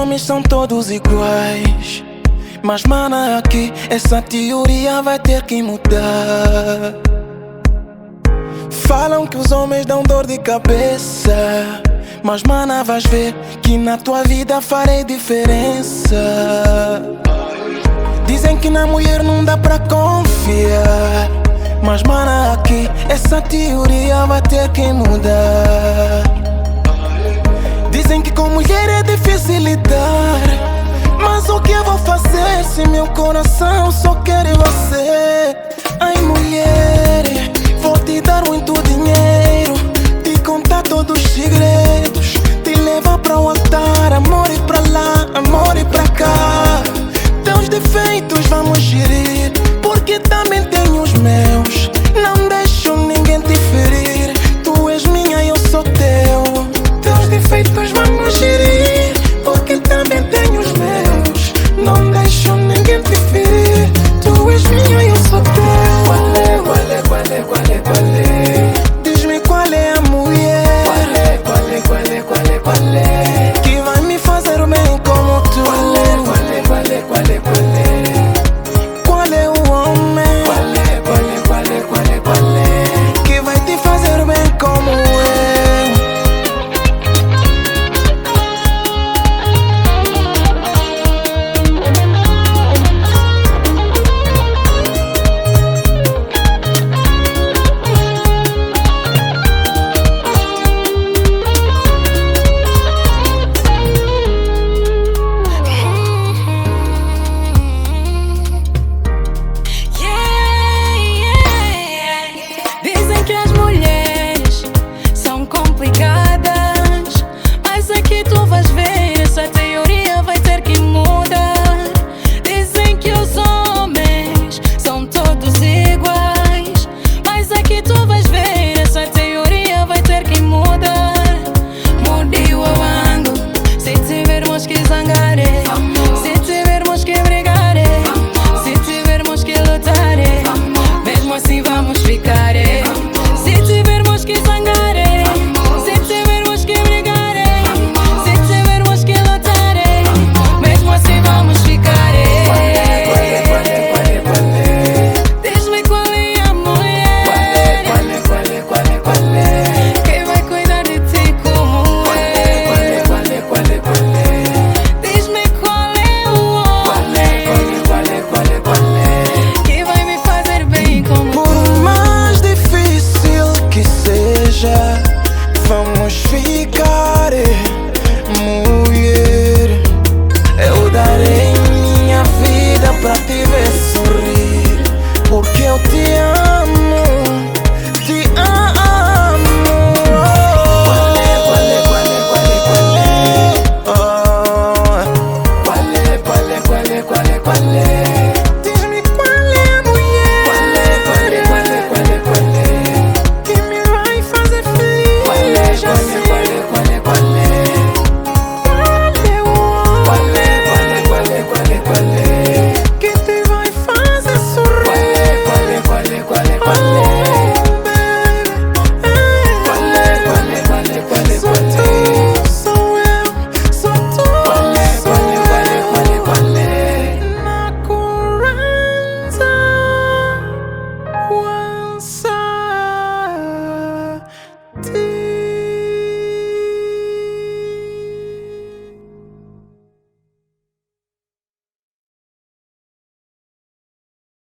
homens são todos iguais. Mas mana, aqui essa teoria vai ter que mudar. Falam que os homens dão dor de cabeça, mas mana, vais ver que na tua vida farei diferença. Dizem que na mulher não dá pra confiar, mas mana, aqui essa teoria vai ter que mudar. Dizem que com mulher é difícil lidar, mas o que eu vou fazer se meu coração só quer você?